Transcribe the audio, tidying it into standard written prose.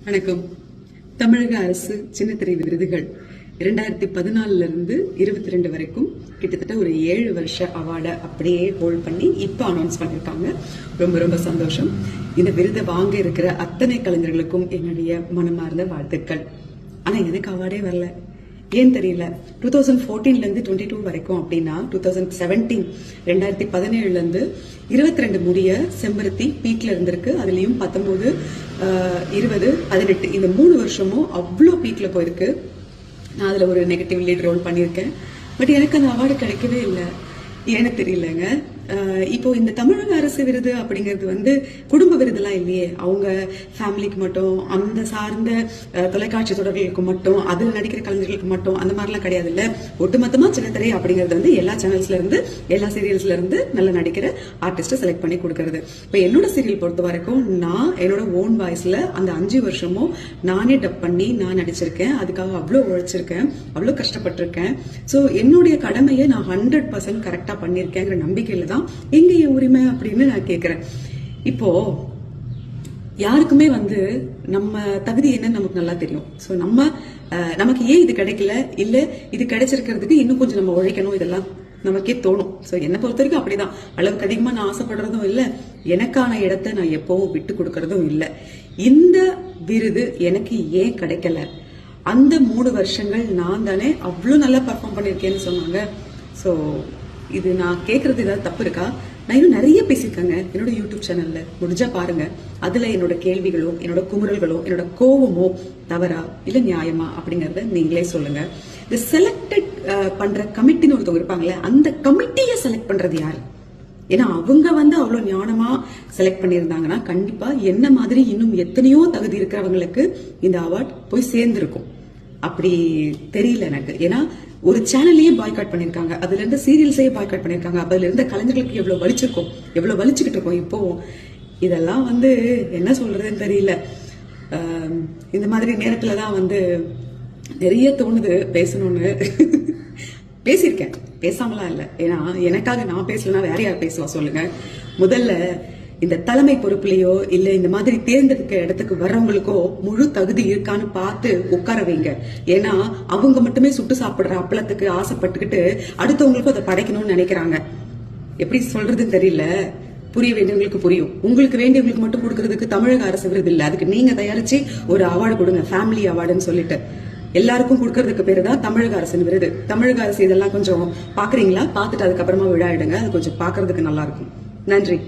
வணக்கம். தமிழக அரசு சின்னத்திரை விருதுகள் 2014 இருந்து 22 வரைக்கும் கிட்டத்தட்ட ஒரு 7 வருஷ அவார்டை அப்படியே ஹோல்ட் பண்ணி இப்ப அனௌன்ஸ் பண்ணிருக்காங்க. ரொம்ப ரொம்ப சந்தோஷம். இந்த விருதை வாங்க இருக்கிற அத்தனை கலைஞர்களுக்கும் என்னுடைய மனமார்ந்த வாழ்த்துக்கள். ஆனா எனக்கு அவார்டே வரல. ஏன் தெரியல. 2014 இருந்து 22 வரைக்கும் அப்படின்னா 2017 இருந்து 22 முடிய செம்பருத்தி பீக்ல இருந்திருக்கு. அதுலயும் 19, 20, 18 இந்த 3 வருஷமும் அவ்வளோ பீக்ல போயிருக்கு. நான் அதுல ஒரு நெகட்டிவ் லீட் ரோல் பண்ணியிருக்கேன். பட் எனக்கு அந்த அவார்டு கிடைக்கவே இல்லை. ஏன்னு தெரியலங்க. இப்போ இந்த தமிழக அரசு விருது அப்படிங்கிறது குடும்ப விருதுலாம் இல்லையே. அவங்க ஃபேமிலிக்கு மட்டும், அந்த சார்ந்த தொலைக்காட்சி தொடர்களுக்கு மட்டும், அதுல நடிக்கிற கலைஞர்களுக்கு மட்டும் அந்த மாதிரிலாம் கிடையாது இல்ல. ஒட்டுமொத்தமா சின்னத்திரை அப்படிங்கிறது எல்லா சேனல்ஸ்ல இருந்து, எல்லா சீரியல்ஸ்ல இருந்து நல்ல நடிக்கிற ஆர்டிஸ்ட செலக்ட் பண்ணி கொடுக்கறது. இப்ப என்னோட சீரியல் பொறுத்த வரைக்கும் நான் என்னோட ஓன் வாய்ஸ்ல அந்த 5 வருஷமும் நானே டப் பண்ணி நான் நடிச்சிருக்கேன். அதுக்காக அவ்வளவு உழைச்சிருக்கேன், அவ்வளவு கஷ்டப்பட்டிருக்கேன். சோ என்னுடைய கடமையை நான் 100% கரெக்டா பண்ணிருக்கேங்கிற நம்பிக்கையில தான் எங்க என் உரிமை அப்படின்னு நான் கேக்குறேன். இப்போ யாருக்குமே நம்ம தகுதி என்னன்னு நமக்கு நல்லா தெரியும். சோ நமக்கு ஏன் இது கிடைக்கல, இல்ல இது கிடைச்சிருக்கிறதுக்கு இன்னும் கொஞ்சம் நம்ம உழைக்கணும், இதெல்லாம் நமக்கே தோணும். சோ என்ன பொறுத்த வரைக்கும் அப்படிதான். அளவுக்கு அதிகமா நான் ஆசைப்படுறதும் இல்ல, எனக்கான இடத்தை நான் எப்பவும் விட்டு கொடுக்கறதும் இல்ல. இந்த விருது எனக்கு ஏன் கிடைக்கல, அந்த 3 வருஷங்கள் நான் தானே அவ்வளவு நல்லா பர்ஃபார்ம் பண்ணிருக்கேன்னு சொன்னாங்க. சோ இது நான் கேக்குறது ஏதாவது தப்பு இருக்கா? நான் இன்னும் நிறைய பேசியிருக்கேங்க என்னோட யூடியூப் சேனல்ல, முடிஞ்சா பாருங்க. அதுல என்னோட கேள்விகளோ, என்னோட குமுறல்களோ, என்னோட கோவமோ தவறா இல்ல நியாயமா அப்படிங்கறத நீங்களே சொல்லுங்க. இந்த செலக்டட் பண்ற கமிட்டின்னு ஒருத்தவங்க இருப்பாங்களே, அந்த கமிட்டியை செலக்ட் பண்றது யாரு? ஏன்னா அவங்க அவ்வளவு ஞானமா செலக்ட் பண்ணியிருந்தாங்கன்னா கண்டிப்பா என்ன மாதிரி இன்னும் எத்தனையோ தகுதி இருக்கிறவங்களுக்கு இந்த அவார்ட் போய் சேர்ந்திருக்கும். அப்படி தெரியல எனக்கு. ஏன்னா ஒரு சேனல்லையே பாய்காட் பண்ணிருக்காங்க, அதுல இருந்து சீரியல்ஸையே பாய்காட் பண்ணிருக்காங்க. அதுல இருந்த கலைஞர்களுக்கு எவ்வளவு வலிச்சிருக்கும், எவ்வளவு வலிச்சுக்கிட்டு இருக்கோம் இப்போ. இதெல்லாம் என்ன சொல்றதுன்னு தெரியல. இந்த மாதிரி நேரத்துலதான் நிறைய தோணுது பேசணும்னு. பேசியிருக்கேன், பேசாமலாம் இல்ல. ஏன்னா எனக்காக நான் பேசலன்னா வேற யார் பேசுவா சொல்லுங்க. முதல்ல இந்த தலைமை பொறுப்புலையோ இல்ல இந்த மாதிரி தேர்ந்தெடுக்க இடத்துக்கு வர்றவங்களுக்கோ முழு தகுதி இருக்கான்னு பார்த்து உட்கார வைங்க. ஏன்னா அவங்க மட்டுமே சுட்டு சாப்பிடுற அப்பளத்துக்கு ஆசைப்பட்டுக்கிட்டு அடுத்தவங்களுக்கும் அதை படைக்கணும்னு நினைக்கிறாங்க. எப்படி சொல்றதுன்னு தெரியல. புரிய வேண்டியவங்களுக்கு புரியும். உங்களுக்கு வேண்டியவங்களுக்கு மட்டும் கொடுக்கறதுக்கு தமிழக அரசு விருது இல்ல. அதுக்கு நீங்க தயாரிச்சு ஒரு அவார்டு கொடுங்க, ஃபேமிலி அவார்டுன்னு சொல்லிட்டு. எல்லாருக்கும் கொடுக்கறதுக்கு பேரு தான் தமிழக அரசின் விருது. தமிழக அரசு இதெல்லாம் கொஞ்சம் பாக்குறீங்களா? பார்த்துட்டு அதுக்கப்புறமா விழா எடுங்க. அது கொஞ்சம் பாக்குறதுக்கு நல்லா இருக்கும். நன்றி.